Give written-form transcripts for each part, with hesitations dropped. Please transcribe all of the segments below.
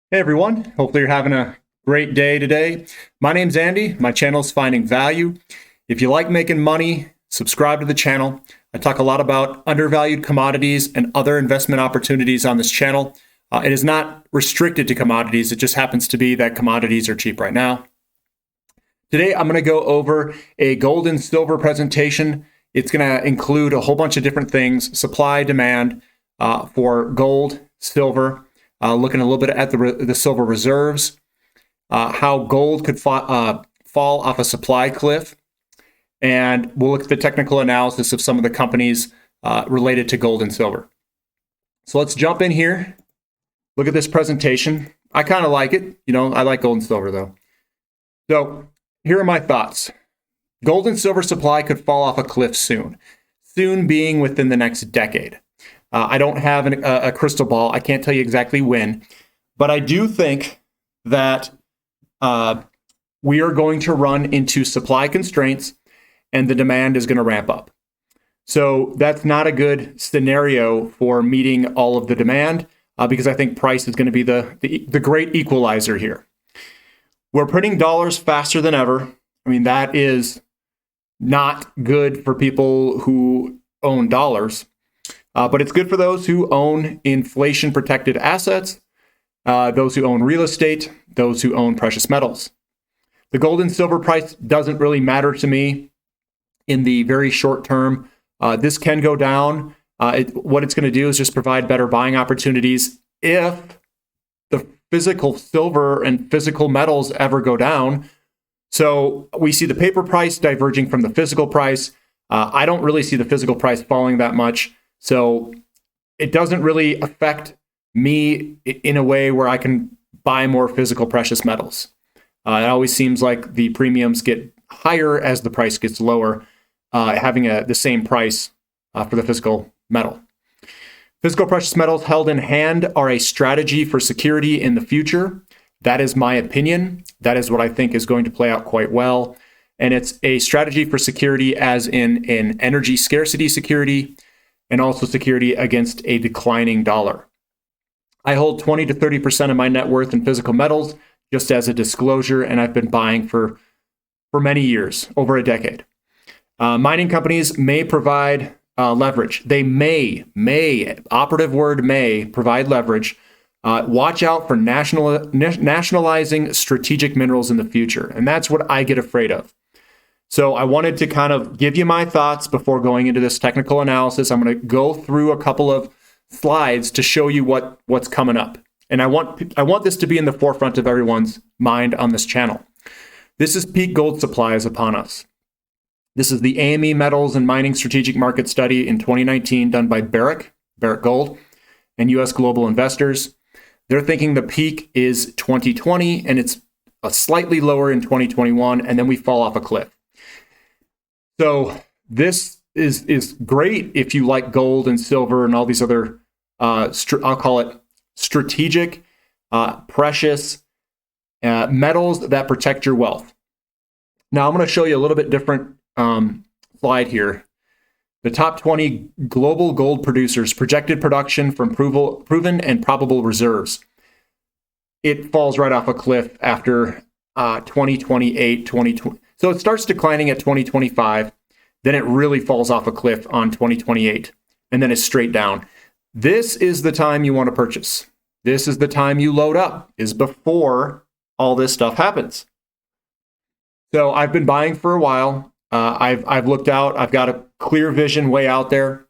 Hey everyone, hopefully you're having a great day today. My name's Andy, my channel's Finding Value. If you like making money, subscribe to the channel. I talk a lot about undervalued commodities and other investment opportunities on this channel. It is not restricted to commodities, it just happens to be that commodities are cheap right now. Today I'm going to go over a gold and silver presentation. It's going to include a whole bunch of different things, supply, demand for gold, silver, looking a little bit at the silver reserves, how gold could fall off a supply cliff, and we'll look at the technical analysis of some of the companies related to gold and silver. So let's jump in here. Look at this presentation. I kind of like it. I like gold and silver though. So here are my thoughts. Gold and silver supply could fall off a cliff soon. Soon being within the next decade. I don't have a crystal ball. I can't tell you exactly when, but I do think that we are going to run into supply constraints and the demand is going to ramp up. So that's not a good scenario for meeting all of the demand because I think price is going to be the great equalizer here. We're printing dollars faster than ever. I mean, that is not good for people who own dollars. But it's good for those who own inflation-protected assets, those who own real estate, those who own precious metals. The gold and silver price doesn't really matter to me in the very short term. This can go down. What it's going to do is just provide better buying opportunities if the physical silver and physical metals ever go down. So we see the paper price diverging from the physical price. I don't really see the physical price falling that much. So it doesn't really affect me in a way where I can buy more physical precious metals. It always seems like the premiums get higher as the price gets lower, having the same price for the physical metal. Physical precious metals held in hand are a strategy for security in the future. That is my opinion. That is what I think is going to play out quite well. And it's a strategy for security as in energy scarcity security, and also security against a declining dollar. I hold 20 to 30% of my net worth in physical metals, just as a disclosure, and I've been buying for many years, over a decade. Mining companies may provide leverage. They may, operative word may, provide leverage. Watch out for nationalizing strategic minerals in the future, and that's what I get afraid of. So I wanted to kind of give you my thoughts before going into this technical analysis. I'm going to go through a couple of slides to show you what's coming up. And I want this to be in the forefront of everyone's mind on this channel. This is peak gold supplies upon us. This is the AME Metals and Mining Strategic Market Study in 2019 done by Barrick Gold, and U.S. Global Investors. They're thinking the peak is 2020 and it's slightly lower in 2021, and then we fall off a cliff. So this is great if you like gold and silver and all these other, I'll call it strategic, precious metals that protect your wealth. Now I'm going to show you a little bit different slide here. The top 20 global gold producers, projected production from proven and probable reserves. It falls right off a cliff after 2028, 2020. So it starts declining at 2025, then it really falls off a cliff on 2028, and then it's straight down. This is the time you want to purchase. This is the time you load up, is before all this stuff happens. So I've been buying for a while. I've looked out. I've got a clear vision way out there.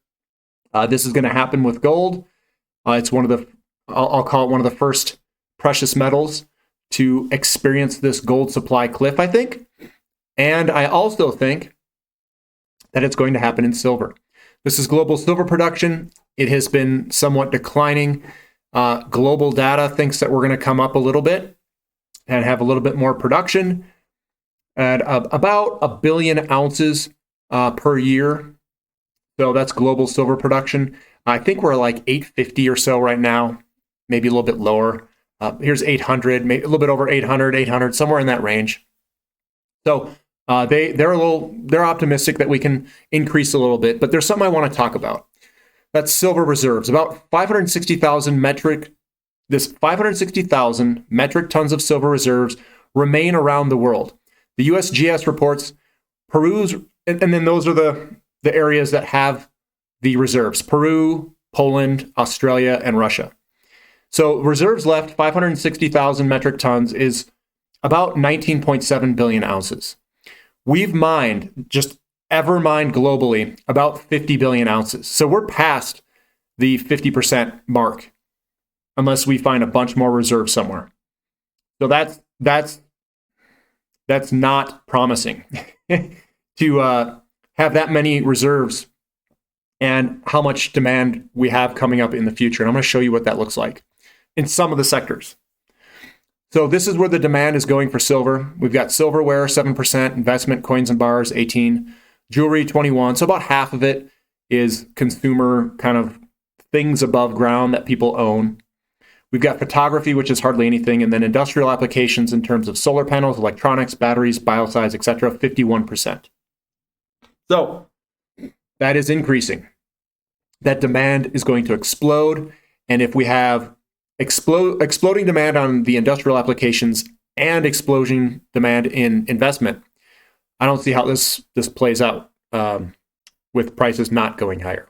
This is going to happen with gold. It's one of the, I'll call it one of the first precious metals to experience this gold supply cliff, I think. And I also think that it's going to happen in silver. This is global silver production. It has been somewhat declining. Global data thinks that we're going to come up a little bit and have a little bit more production at about 1 billion ounces per year. So that's global silver production. I think we're like 850 or so right now, maybe a little bit lower. Here's 800, maybe a little bit over 800, somewhere in that range. So they're optimistic that we can increase a little bit, but there's something I want to talk about. That's silver reserves, about 560,000 metric this 560,000 metric tons of silver reserves remain around the world. The USGS reports Peru's, and then those are the areas that have the reserves: Peru, Poland, Australia, and Russia. So reserves left, 560,000 metric tons, is about 19.7 billion ounces. We've mined, just ever mined globally, about 50 billion ounces. So we're past the 50% mark, unless we find a bunch more reserves somewhere. So that's not promising to have that many reserves and how much demand we have coming up in the future. And I'm going to show you what that looks like in some of the sectors. So this is where the demand is going for silver. We've got silverware, 7%, investment, coins and bars, 18%, jewelry, 21%. So about half of it is consumer kind of things above ground that people own. We've got photography, which is hardly anything, and then industrial applications in terms of solar panels, electronics, batteries, biocides, etc., 51%. So that is increasing. That demand is going to explode, and if we have exploding demand on the industrial applications and explosion demand in investment, I don't see how this plays out with prices not going higher.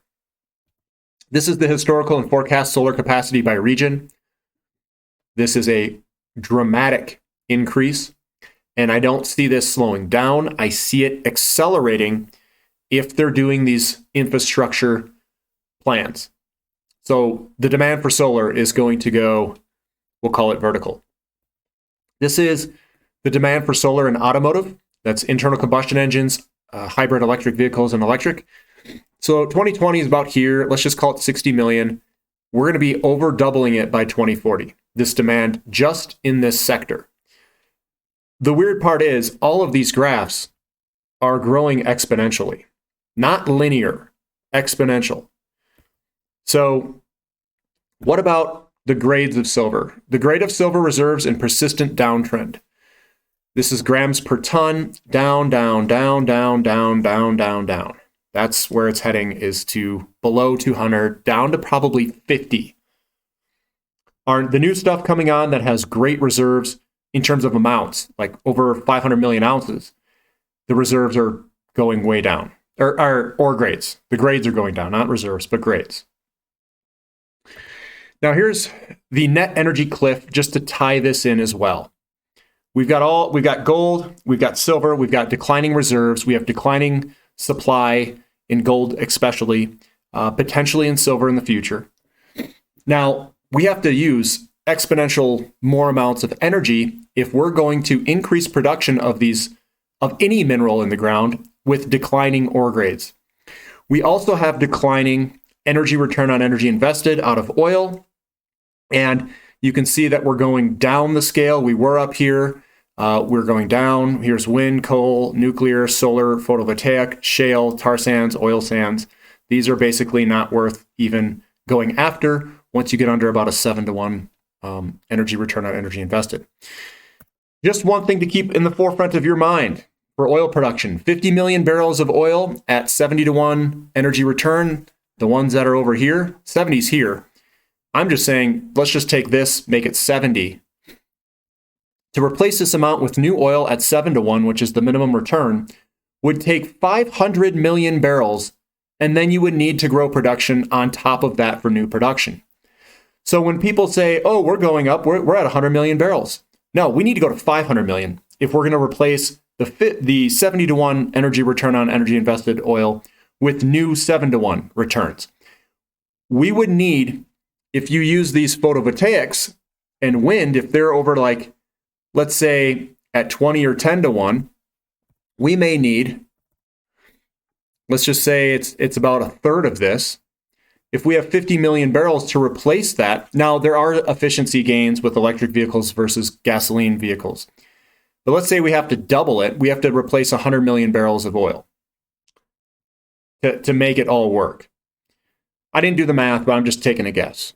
This is the historical and forecast solar capacity by region. This is a dramatic increase, and I don't see this slowing down. I see it accelerating if they're doing these infrastructure plans. So the demand for solar is going to go, we'll call it vertical. This is the demand for solar in automotive. That's internal combustion engines, hybrid electric vehicles, and electric. So 2020 is about here. Let's just call it 60 million. We're going to be over doubling it by 2040. This demand just in this sector. The weird part is all of these graphs are growing exponentially, not linear, exponential. So what about the grades of silver? The grade of silver reserves in persistent downtrend. This is grams per ton, down, down, down, down, down, down, down, down. That's where it's heading, is to below 200, down to probably 50. The new stuff coming on that has great reserves in terms of amounts, like over 500 million ounces, the reserves are going way down. Or grades. The grades are going down, not reserves, but grades. Now here's the net energy cliff, just to tie this in as well. We've got gold, we've got silver, we've got declining reserves, we have declining supply in gold especially, potentially in silver in the future. Now, we have to use exponential more amounts of energy if we're going to increase production of any mineral in the ground with declining ore grades. We also have declining energy return on energy invested out of oil. And you can see that we're going down the scale. We were up here. We're going down. Here's wind, coal, nuclear, solar, photovoltaic, shale, tar sands, oil sands. These are basically not worth even going after once you get under about a 7-to-1 energy return on energy invested. Just one thing to keep in the forefront of your mind for oil production: 50 million barrels of oil at 70-to-1 energy return. The ones that are over here, 70's here. I'm just saying, let's just take this, make it 70. To replace this amount with new oil at 7-to-1, which is the minimum return, would take 500 million barrels, and then you would need to grow production on top of that for new production. So when people say, oh, we're going up, we're at 100 million barrels. No, we need to go to 500 million if we're going to replace the 70-to-1 energy return on energy invested oil with new 7-to-1 returns. We would need, if you use these photovoltaics and wind, if they're over like, let's say at 20 or 10-to-1, we may need, let's just say it's about a third of this. If we have 50 million barrels to replace that, now there are efficiency gains with electric vehicles versus gasoline vehicles. But let's say we have to double it. We have to replace 100 million barrels of oil to make it all work. I didn't do the math, but I'm just taking a guess.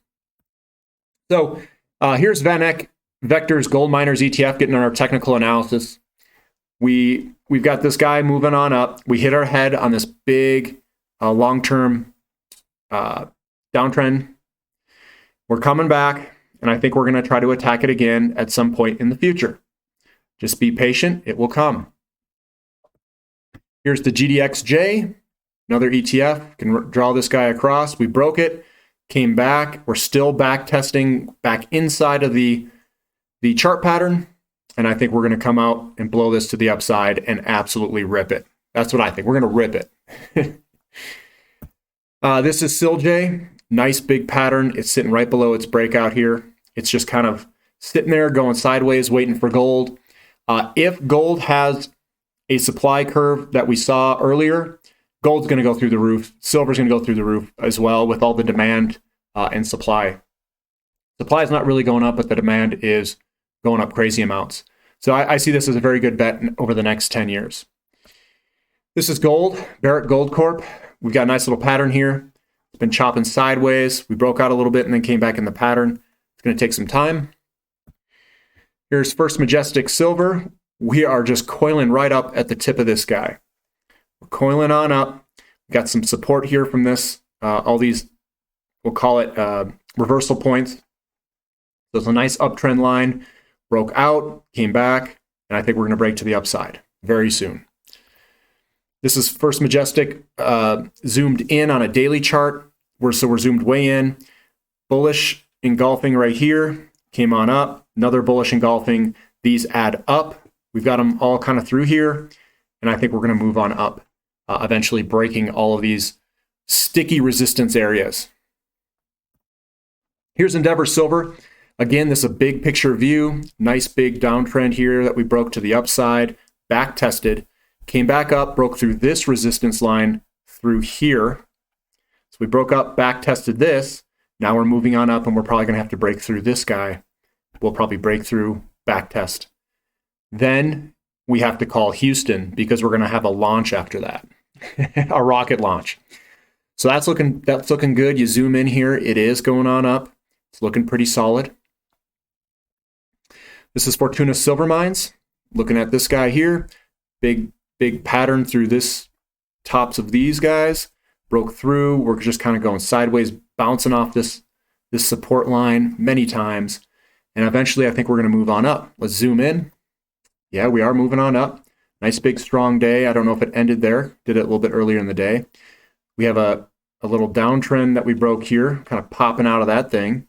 So here's VanEck Vector's Gold Miners ETF getting on our technical analysis. We've got this guy moving on up. We hit our head on this big long-term downtrend. We're coming back. and I think we're going to try to attack it again at some point in the future. Just be patient, it will come. Here's the GDXJ, another ETF. Can draw this guy across. We broke it, came back. We're still back testing back inside of the chart pattern, and I think we're going to come out and blow this to the upside and absolutely rip it. That's what I think. We're going to rip it. This is SILJ. Nice big pattern. It's sitting right below its breakout here. It's just kind of sitting there going sideways, waiting for gold. If gold has a supply curve that we saw earlier, gold's going to go through the roof. Silver's going to go through the roof as well with all the demand and supply. Supply is not really going up, but the demand is going up crazy amounts. So I see this as a very good bet over the next 10 years. This is gold, Barrick Gold Corp. We've got a nice little pattern here. It's been chopping sideways. We broke out a little bit and then came back in the pattern. It's going to take some time. Here's First Majestic Silver. We are just coiling right up at the tip of this guy. We're coiling on up. We've got some support here from this. All these, we'll call it reversal points. So it's a nice uptrend line. Broke out, came back, and I think we're going to break to the upside very soon. This is First Majestic zoomed in on a daily chart. So we're zoomed way in. Bullish engulfing right here. Came on up. Another bullish engulfing. These add up. We've got them all kind of through here. And I think we're going to move on up, eventually breaking all of these sticky resistance areas. Here's Endeavor Silver. Again, this is a big picture view. Nice big downtrend here that we broke to the upside. Back tested. Came back up, broke through this resistance line through here. So we broke up, back tested this. Now we're moving on up, and we're probably going to have to break through this guy. We'll probably break through, back test. Then we have to call Houston because we're going to have a launch after that, a rocket launch. So that's looking good. You zoom in here, it is going on up. It's looking pretty solid. This is Fortuna Silver Mines. Looking at this guy here, big pattern through this tops of these guys. Broke through. We're just kind of going sideways, bouncing off this support line many times. And eventually I think we're going to move on up. Let's zoom in. Yeah, we are moving on up. Nice big strong day. I don't know if it ended there. Did it a little bit earlier in the day. We have a little downtrend that we broke here, kind of popping out of that thing.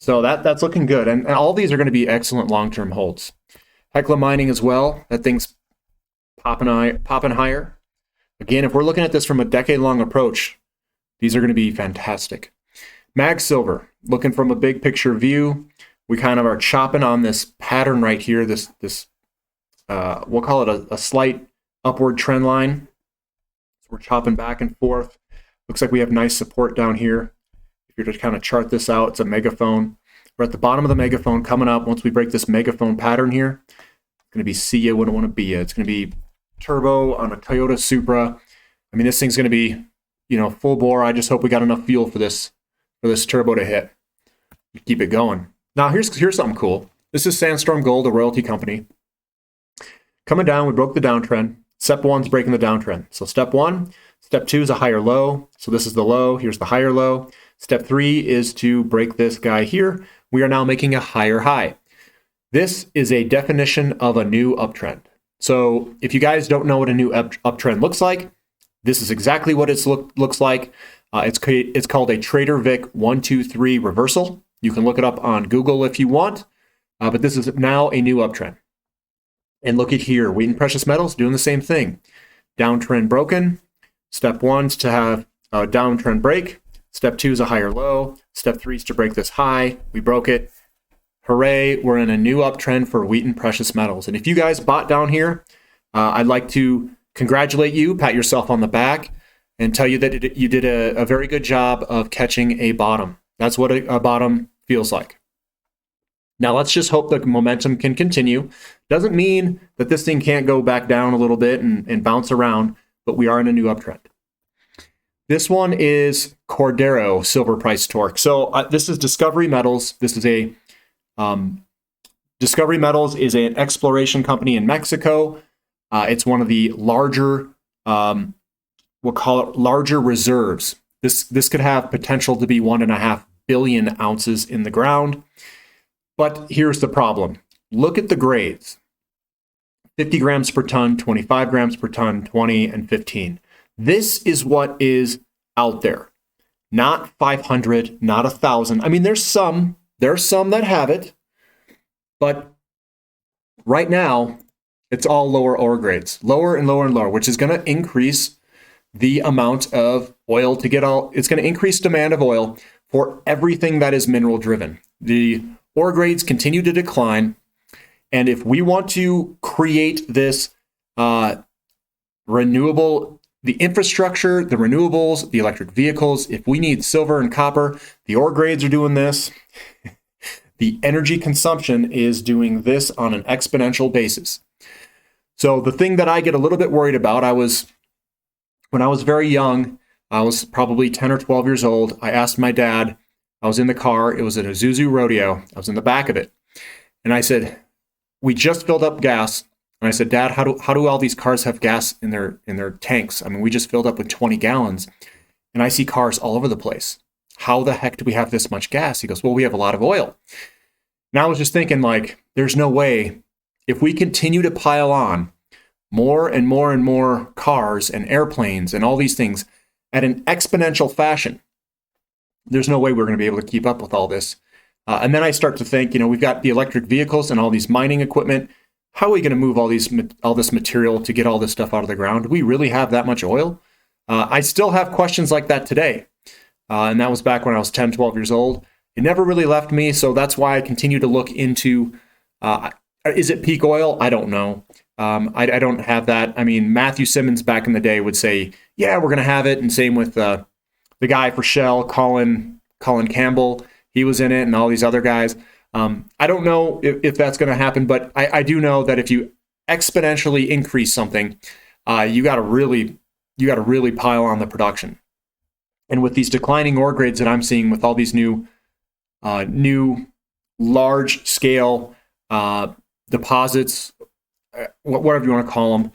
So that's looking good. And all these are going to be excellent long-term holds. Hecla Mining as well. That thing's popping higher. Again, if we're looking at this from a decade-long approach, these are going to be fantastic. Mag Silver, looking from a big picture view, we kind of are chopping on this pattern right here, this we'll call it a slight upward trend line. So we're chopping back and forth. Looks like we have nice support down here. If you're to kind of chart this out, it's a megaphone. We're at the bottom of the megaphone coming up. Once we break this megaphone pattern here, it's going to be see ya, wouldn't want to be ya. It's going to be turbo on a Toyota Supra. I mean, this thing's going to be, full bore. I just hope we got enough fuel for this turbo to hit. Keep it going. Now, here's something cool. This is Sandstorm Gold, a royalty company. Coming down, we broke the downtrend. Step 1's breaking the downtrend. So step 1, step 2 is a higher low. So this is the low. Here's the higher low. Step 3 is to break this guy here. We are now making a higher high. This is a definition of a new uptrend. So if you guys don't know what a new uptrend looks like, this is exactly what it looks like. It's called a Trader Vic 123 reversal. You can look it up on Google if you want, but this is now a new uptrend. And look at here, Wheaton Precious Metals doing the same thing. Downtrend broken. Step 1's to have a downtrend break. Step 2 is a higher low. Step 3 is to break this high. We broke it. Hooray, we're in a new uptrend for Wheaton Precious Metals. And if you guys bought down here, I'd like to congratulate you, pat yourself on the back, and tell you that you did a very good job of catching a bottom. That's what a bottom feels like. Now, let's just hope the momentum can continue. Doesn't mean that this thing can't go back down a little bit and bounce around, but we are in a new uptrend. This one is Cordero Silver Price Torque. So this is Discovery Metals. This is Discovery Metals is an exploration company in Mexico. It's one of the larger, we'll call it larger reserves. This could have potential to be $1.5 billion ounces in the ground. But here's the problem. Look at the grades. 50 grams per ton, 25 grams per ton, 20, and 15. This is what is out there. Not 500, not 1,000. I mean, there's some that have it, but right now it's all lower ore grades, lower and lower and lower, which is going to increase the amount of oil to get all. It's going to increase demand of oil for everything that is mineral driven. The ore grades continue to decline. And if we want to create this renewable, the infrastructure, the renewables, the electric vehicles, if we need silver and copper, the ore grades are doing this. The energy consumption is doing this on an exponential basis. So the thing that I get a little bit worried about, when I was very young, I was probably 10 or 12 years old. I asked my dad, I was in the car, it was an Isuzu rodeo, I was in the back of it. And I said, we just filled up gas. And I said, Dad, how do all these cars have gas in their tanks? I mean, we just filled up with 20 gallons and I see cars all over the place. How the heck do we have this much gas? He goes, well, we have a lot of oil. And I was just thinking, like, there's no way, if we continue to pile on more and more and more cars and airplanes and all these things at an exponential fashion, there's no way we're going to be able to keep up with all this. And then I start to think, we've got the electric vehicles and all these mining equipment. How are we going to move all this material to get all this stuff out of the ground? Do we really have that much oil? I still have questions like that today. And that was back when I was 10, 12 years old. It never really left me. So that's why I continue to look into, is it peak oil? I don't know. I don't have that. I mean, Matthew Simmons back in the day would say, yeah, we're going to have it. And same with the guy for Shell, Colin Campbell. He was in it, and all these other guys. I don't know if that's going to happen, but I do know that if you exponentially increase something, you got to really pile on the production. And with these declining ore grades that I'm seeing, with all these new large scale deposits, whatever you want to call them,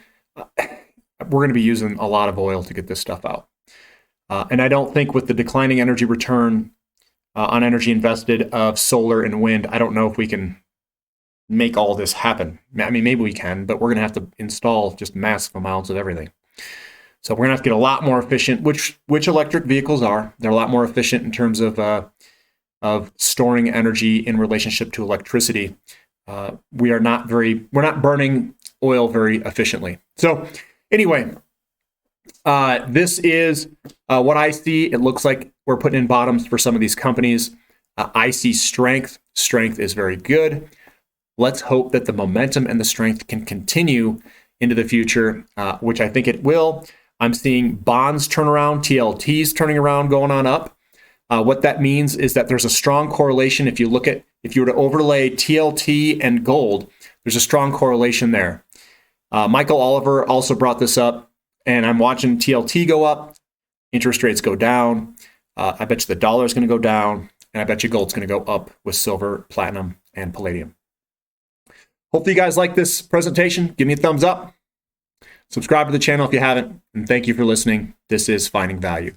we're going to be using a lot of oil to get this stuff out. And I don't think with the declining energy return on energy invested of solar and wind, I don't know if we can make all this happen. I mean, maybe we can, but we're going to have to install just massive amounts of everything. So we're going to have to get a lot more efficient, which electric vehicles are. They're a lot more efficient in terms of storing energy in relationship to electricity. We're not burning oil very efficiently. So anyway, this is what I see. It looks like we're putting in bottoms for some of these companies. I see strength. Strength is very good. Let's hope that the momentum and the strength can continue into the future, which I think it will. I'm seeing bonds turn around, TLTs turning around, going on up. What that means is that there's a strong correlation. If you were to overlay TLT and gold, there's a strong correlation there. Michael Oliver also brought this up, and I'm watching TLT go up, interest rates go down. I bet you the dollar is going to go down, and I bet you gold's going to go up with silver, platinum, and palladium. Hopefully you guys like this presentation. Give me a thumbs up. Subscribe to the channel if you haven't, and thank you for listening. This is Finding Value.